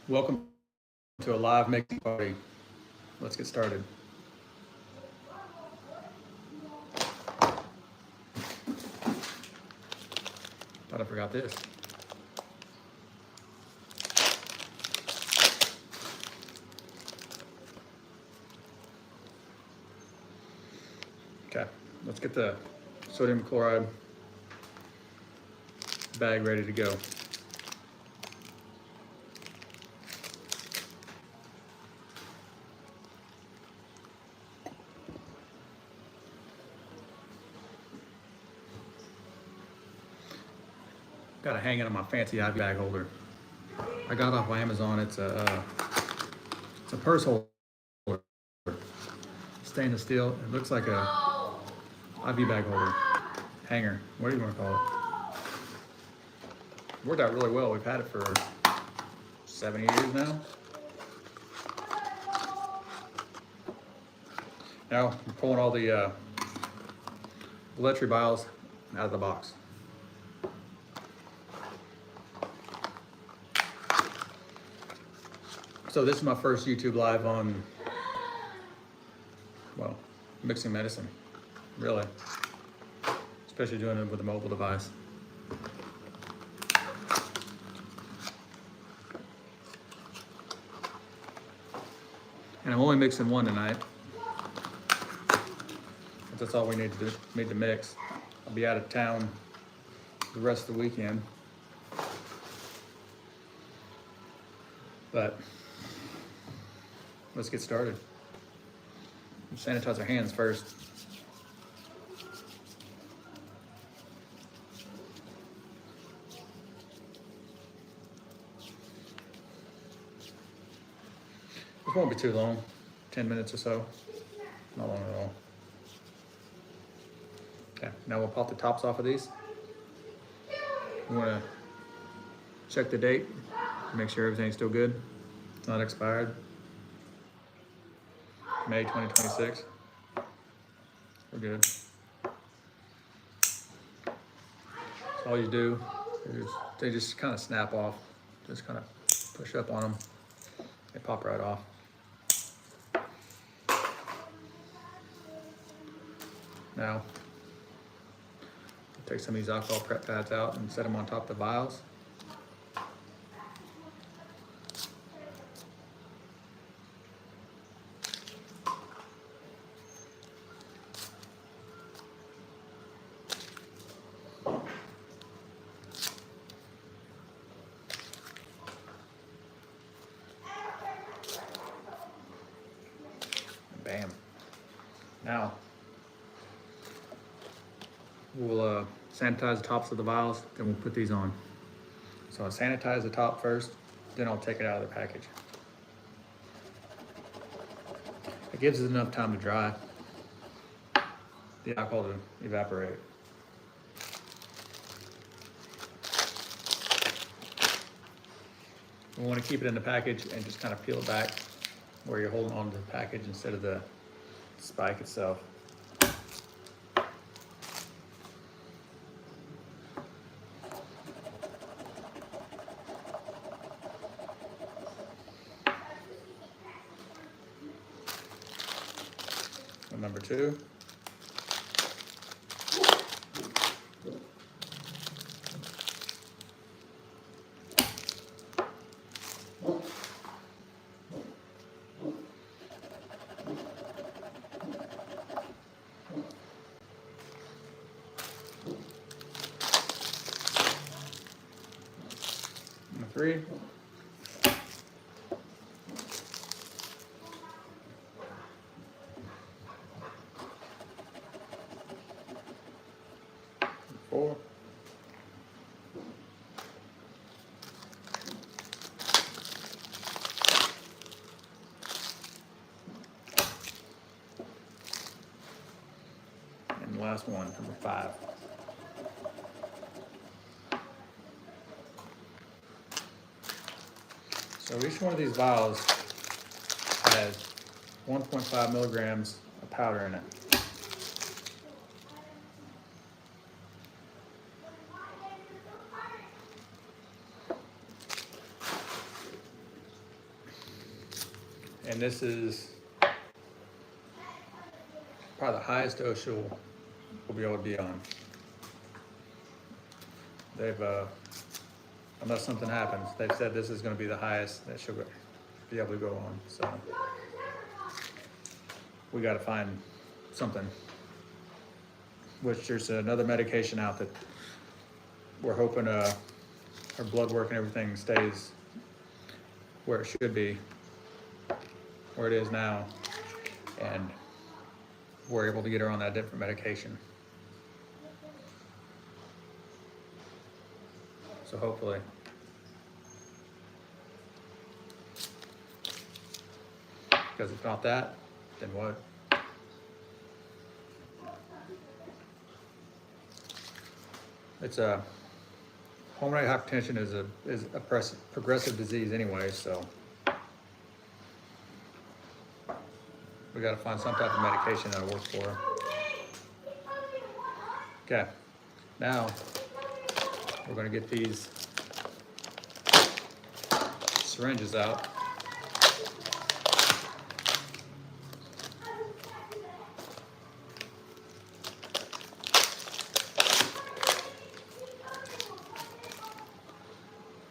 Welcome to a live mixing party. Let's get started. Thought I forgot this. Okay, let's get the sodium chloride bag ready to go. Got it hanging on my fancy IV bag holder. I got off of Amazon. It's a purse holder, stainless steel. It looks like a IV bag holder, hanger, what do you want to call it? Worked out really well. We've had it for 7 years now. Now we're pulling all the electric vials out of the box. So this is my first YouTube live on, well, mixing medicine, really. Especially doing it with a mobile device. And I'm only mixing one tonight. That's all we need to mix. I'll be out of town the rest of the weekend. But let's get started. Sanitize our hands first. This won't be too long, 10 minutes or so. Not long at all. Okay, now we'll pop the tops off of these. We want to check the date, make sure everything's still good. It's not expired. May 2026. We're good. So all you do is they just kind of snap off. Just kind of push up on them. They pop right off. Now, take some of these alcohol prep pads out and set them on top of the vials. Bam. Now, we'll sanitize the tops of the vials, then we'll put these on. So I'll sanitize the top first, then I'll take it out of the package. It gives us enough time to dry the alcohol to evaporate. We want to keep it in the package and just kind of peel it back where you're holding on to the package instead of the spike itself. And number two. Number three. Four. And the last one, number five. So each one of these vials has 1.5 milligrams of powder in it. And this is probably the highest dose we'll be able to be on. They've, unless something happens, they've said this is going to be the highest that she'll be able to go on. So we got to find something. Which there's another medication out that we're hoping her blood work and everything stays where it should be, where it is now, and we're able to get her on that different medication. So hopefully. Because if not that, then what? It's a pulmonary hypertension is a progressive disease anyway, so we got to find some type of medication that'll work for her. Okay, now we're going to get these syringes out.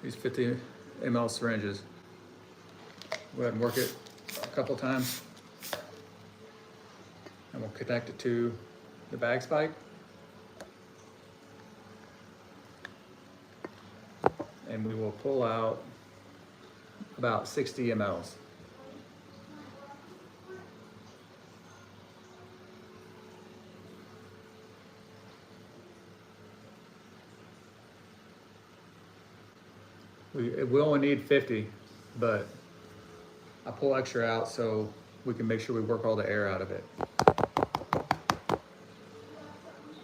These 50 ml syringes. Go ahead and work it a couple times. And we'll connect it to the bag spike. And we will pull out about 60 mLs. We only need 50, but I pull extra out so we can make sure we work all the air out of it.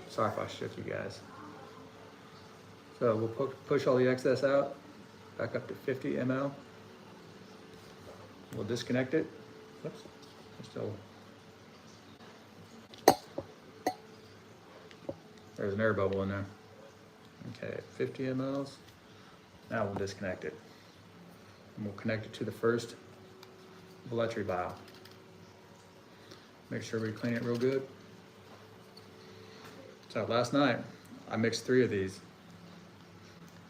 Sorry if I shook you guys. So we'll push all the excess out, back up to 50 ml. We'll disconnect it. Oops, there's an air bubble in there. Okay, 50 mLs. Now we'll disconnect it. And we'll connect it to the first Velletri vial. Make sure we clean it real good. So last night, I mixed 3 of these,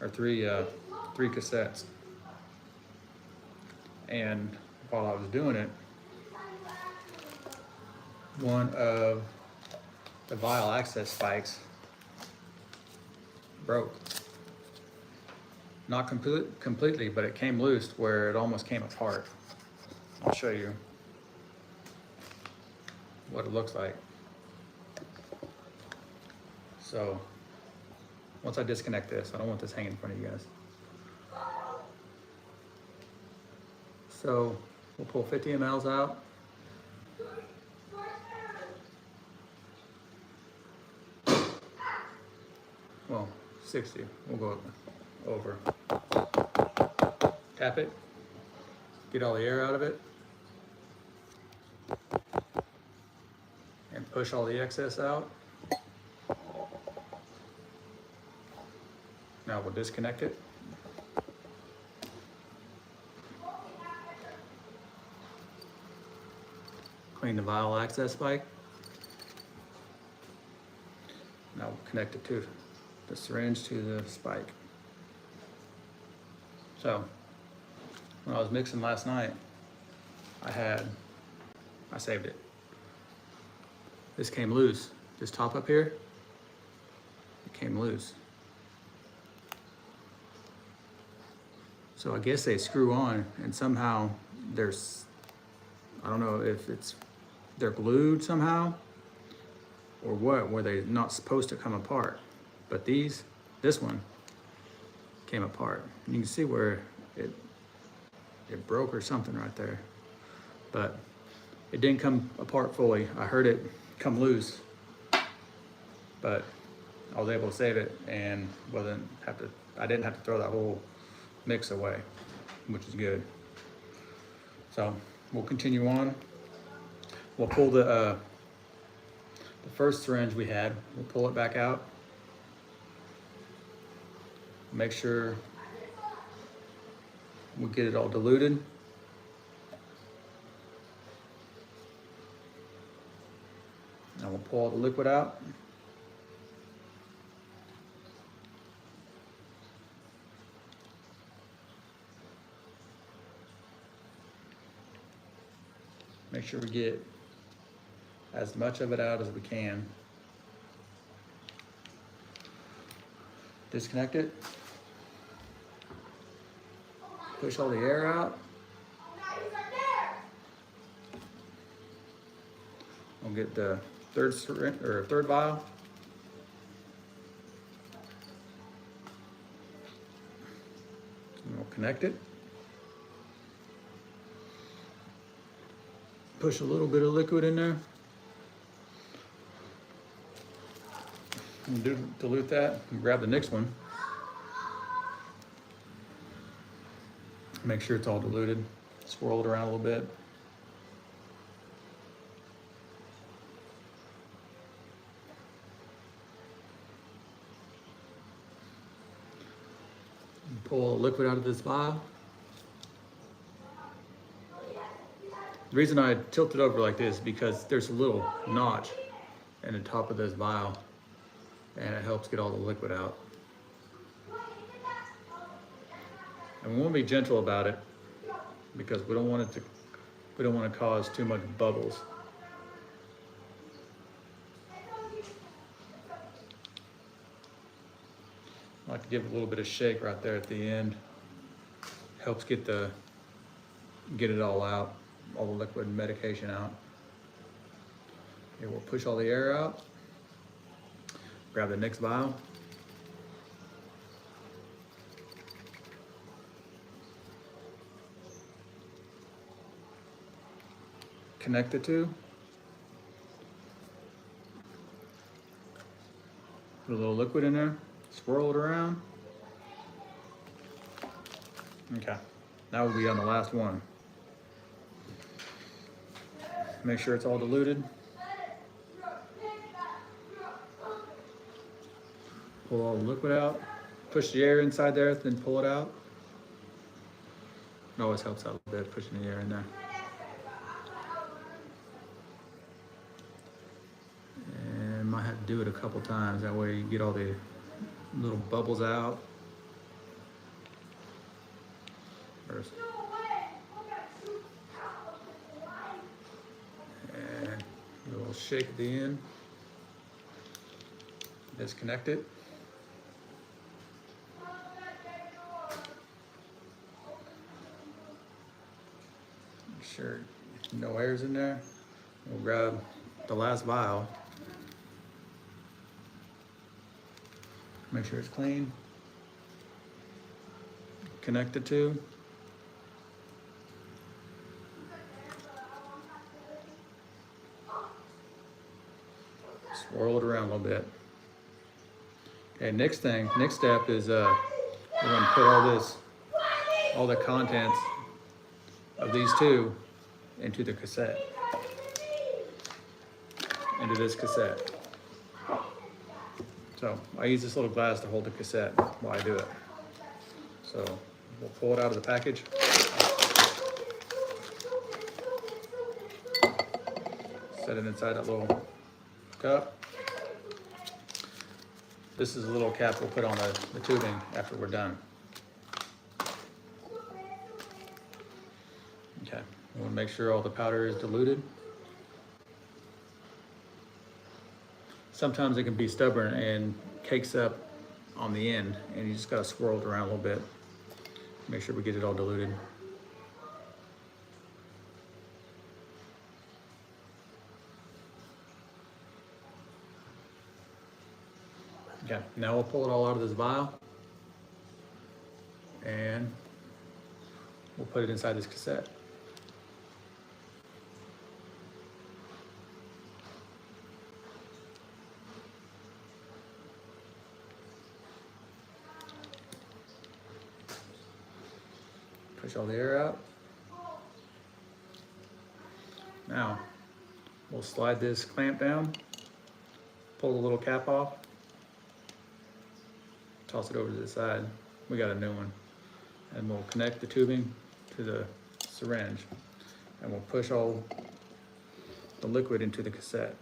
or three cassettes. And while I was doing it, one of the vial access spikes broke. Not completely, but it came loose where it almost came apart. I'll show you what it looks like. So once I disconnect this, I don't want this hanging in front of you guys. So we'll pull 50 mLs out. Well, 60, we'll go over. Tap it, get all the air out of it, and push all the excess out. Now we'll disconnect it. Clean the vial access spike. Now we'll connect it to the syringe to the spike. So when I was mixing last night, I saved it. This came loose. This top up here, it came loose. So I guess they screw on and somehow there's, I don't know if they're glued somehow or what, where they're not supposed to come apart. But this one came apart. And you can see where it broke or something right there. But it didn't come apart fully. I heard it come loose, but I was able to save it and I didn't have to throw that whole mix away, which is good. So we'll continue on. We'll pull the first syringe we had, we'll pull it back out. Make sure we get it all diluted. we'll pull all the liquid out. Make sure we get as much of it out as we can. Disconnect it. Push all the air out. We'll get the third vial. And we'll connect it. Push a little bit of liquid in there. And dilute that and grab the next one. Make sure it's all diluted. Swirl it around a little bit. And pull the liquid out of this vial. The reason I tilt it over like this is because there's a little notch in the top of this vial, and it helps get all the liquid out. And we want to be gentle about it because we don't want to cause too much bubbles. I like to give it a little bit of shake right there at the end. Helps get it all out, all the liquid and medication out. Okay, we'll push all the air out. Grab the next vial. Connect the two. Put a little liquid in there. Swirl it around. Okay, now we'll be on the last one. Make sure it's all diluted. Pull all the liquid out. Push the air inside there, then pull it out. It always helps out a little bit, pushing the air in there. And might have to do it a couple times. That way you get all the little bubbles out. First. And a little shake at the end. Disconnect it. Make sure no air's in there. We'll grab the last vial. Make sure it's clean. Connect the two. Swirl it around a little bit. Okay, next step is we're gonna put all the contents of these two into the cassette. Into this cassette. So I use this little glass to hold the cassette while I do it. So we'll pull it out of the package. Set it inside that little cup. This is a little cap we'll put on the tubing after we're done. Okay, we want to make sure all the powder is diluted. Sometimes it can be stubborn and cakes up on the end, and you just gotta swirl it around a little bit. Make sure we get it all diluted. Okay, now we'll pull it all out of this vial, and we'll put it inside this cassette. Push all the air out. Now, we'll slide this clamp down, pull the little cap off, toss it over to the side. We got a new one. And we'll connect the tubing to the syringe, and we'll push all the liquid into the cassette.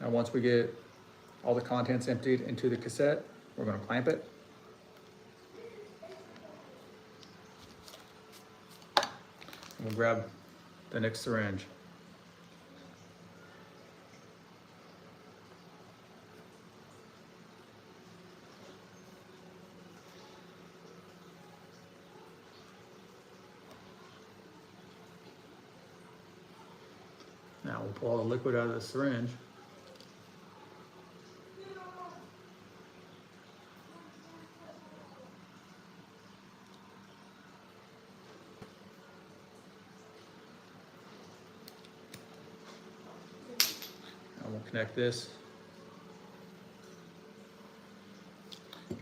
Now once we get all the contents emptied into the cassette, we're going to clamp it. We'll grab the next syringe. Now we'll pull all the liquid out of the syringe. And we'll connect this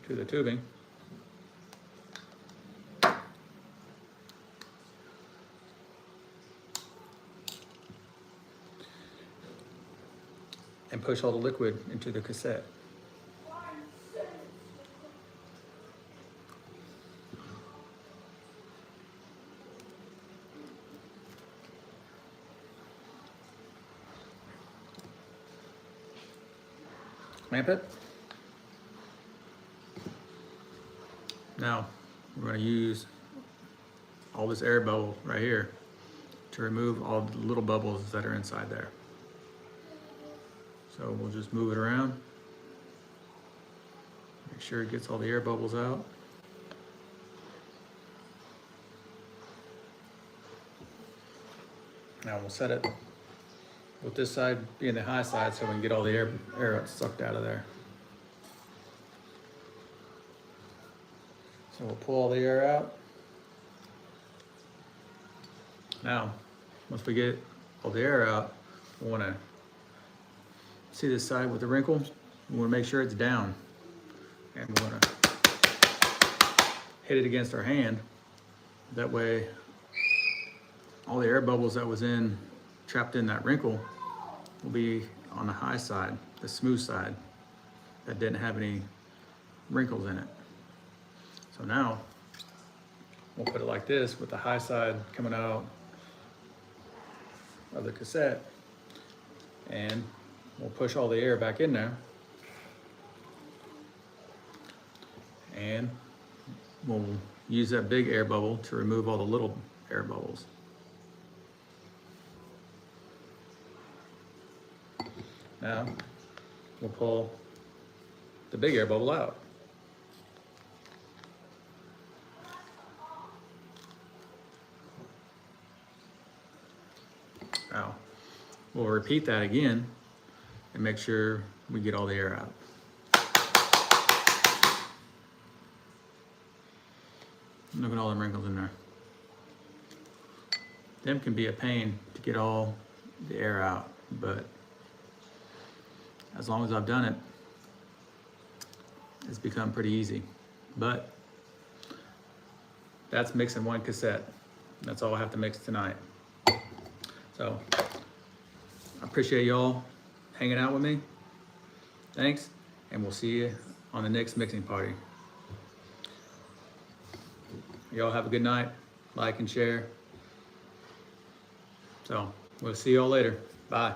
to the tubing. And push all the liquid into the cassette. Clamp it. Now we're going to use all this air bubble right here to remove all the little bubbles that are inside there. So we'll just move it around. Make sure it gets all the air bubbles out. Now we'll set it with this side being the high side so we can get all the air sucked out of there. So we'll pull all the air out. Now, once we get all the air out, we want to see this side with the wrinkle. We want to make sure it's down. And we want to hit it against our hand. That way, all the air bubbles that was trapped in that wrinkle will be on the high side, the smooth side, that didn't have any wrinkles in it. So now, we'll put it like this with the high side coming out of the cassette, and we'll push all the air back in there, and we'll use that big air bubble to remove all the little air bubbles. Now, we'll pull the big air bubble out. Now, we'll repeat that again and make sure we get all the air out. Look at all the wrinkles in there. Them can be a pain to get all the air out, but as long as I've done it, it's become pretty easy. But that's mixing one cassette. That's all I have to mix tonight. So I appreciate y'all hanging out with me. Thanks, and we'll see you on the next mixing party. Y'all have a good night. Like and share. So we'll see y'all later. Bye.